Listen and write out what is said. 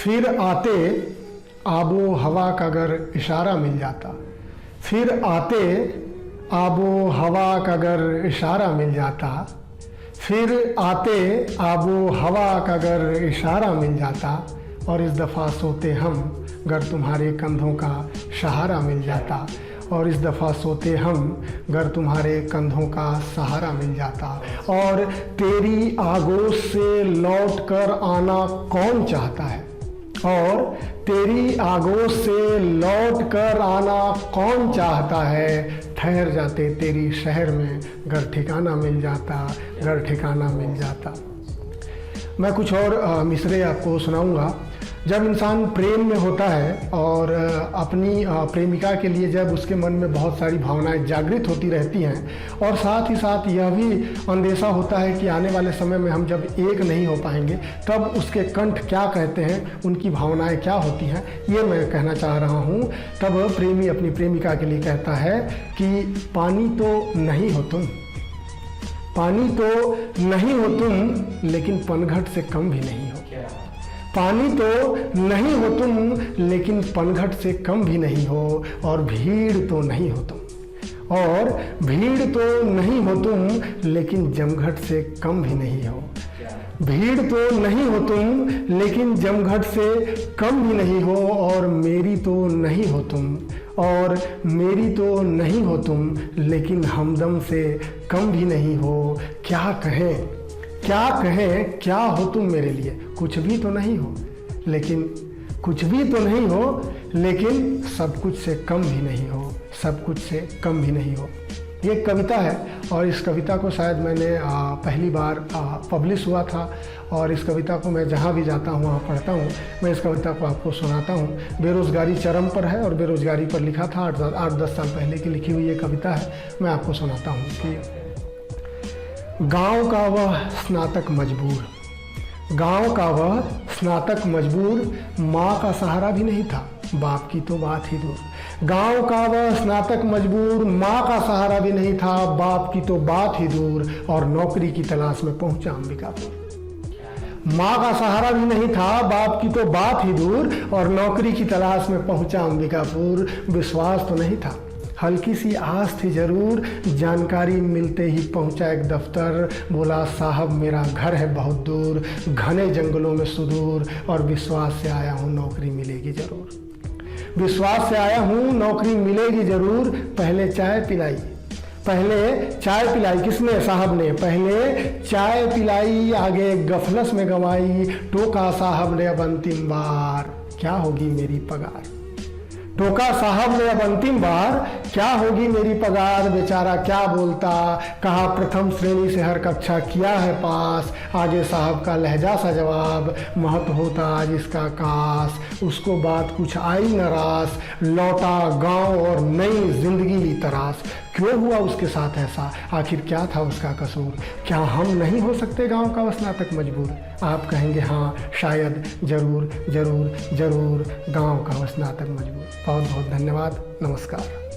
फिर आते आबो हवा का अगर इशारा मिल जाता, फिर आते आबो हवा का अगर इशारा मिल जाता, फिर आते आबो हवा का अगर इशारा मिल जाता, और इस दफ़ा सोते हम गर तुम्हारे कंधों का सहारा मिल जाता, और इस दफ़ा सोते हम गर तुम्हारे कंधों का सहारा मिल जाता। और तेरी आगोश से लौट कर आना कौन चाहता है, और तेरी आगोश से लौट कर आना कौन चाहता है, ठहर जाते तेरी शहर में घर ठिकाना मिल जाता, घर ठिकाना मिल जाता। मैं कुछ और मिसरे आपको सुनाऊंगा। जब इंसान प्रेम में होता है और अपनी प्रेमिका के लिए जब उसके मन में बहुत सारी भावनाएं जागृत होती रहती हैं, और साथ ही साथ यह भी अंदेशा होता है कि आने वाले समय में हम जब एक नहीं हो पाएंगे तब उसके कंठ क्या कहते हैं, उनकी भावनाएं क्या होती हैं, ये मैं कहना चाह रहा हूँ। तब प्रेमी अपनी प्रेमिका के लिए कहता है कि पानी तो नहीं हो तुम, पानी तो नहीं हो तुम, लेकिन पनघट से कम भी नहीं हो। पानी तो नहीं हो तुम, लेकिन पनघट से कम भी नहीं हो, और भीड़ तो नहीं हो तुम, और भीड़ तो नहीं हो तुम, लेकिन जमघट से कम भी नहीं हो। भीड़ तो नहीं हो तुम, लेकिन जमघट से कम भी नहीं हो, और मेरी तो नहीं हो तुम, और मेरी तो नहीं हो तुम, लेकिन हमदम से कम भी नहीं हो। क्या कहें, क्या कहें, क्या हो तुम मेरे लिए, कुछ भी तो नहीं हो, लेकिन कुछ भी तो नहीं हो, लेकिन सब कुछ से कम भी नहीं हो, सब कुछ से कम भी नहीं हो। ये एक कविता है, और इस कविता को शायद मैंने पहली बार पब्लिश हुआ था, और इस कविता को मैं जहाँ भी जाता हूँ वहाँ पढ़ता हूँ। मैं इस कविता को आपको सुनाता हूँ। बेरोज़गारी चरम पर है, और बेरोज़गारी पर लिखा था, 8-10 साल पहले की लिखी हुई ये कविता है। मैं आपको सुनाता हूँ कि गाँव का वह स्नातक मजबूर, गाँव का वह स्नातक मजबूर, माँ का सहारा भी नहीं था, बाप की तो बात ही दूर। गाँव का वह स्नातक मजबूर, माँ का सहारा भी नहीं था, बाप की तो बात ही दूर, और नौकरी की तलाश में पहुंचा अंबिकापुर। माँ का सहारा भी नहीं था, बाप की तो बात ही दूर, और नौकरी की तलाश में पहुंचा अंबिकापुर। विश्वास तो नहीं था, हल्की सी आस थी जरूर, जानकारी मिलते ही पहुंचा एक दफ्तर, बोला साहब मेरा घर है बहुत दूर, घने जंगलों में सुदूर, और विश्वास से आया हूँ नौकरी मिलेगी जरूर। विश्वास से आया हूँ नौकरी मिलेगी जरूर। पहले चाय पिलाई, पहले चाय पिलाई, किसने, साहब ने। पहले चाय पिलाई, आगे गफलस में गंवाई, टोका साहब ने अब अंतिम बार, क्या होगी मेरी पगार। टोका साहब ने अब अंतिम बार, क्या होगी मेरी पगार। बेचारा क्या बोलता, कहा प्रथम श्रेणी से हर कक्षा किया है पास। आगे साहब का लहजा सा जवाब, महत होता आज इसका काश। उसको बात कुछ आई न रास, लौटा गांव और नई जिंदगी ली तरास। क्यों हुआ उसके साथ ऐसा, आखिर क्या था उसका कसूर। क्या हम नहीं हो सकते गांव का वह स्नातक मजबूर। आप कहेंगे हाँ शायद, जरूर जरूर जरूर गांव का वह स्नातक मजबूर। बहुत बहुत धन्यवाद, नमस्कार।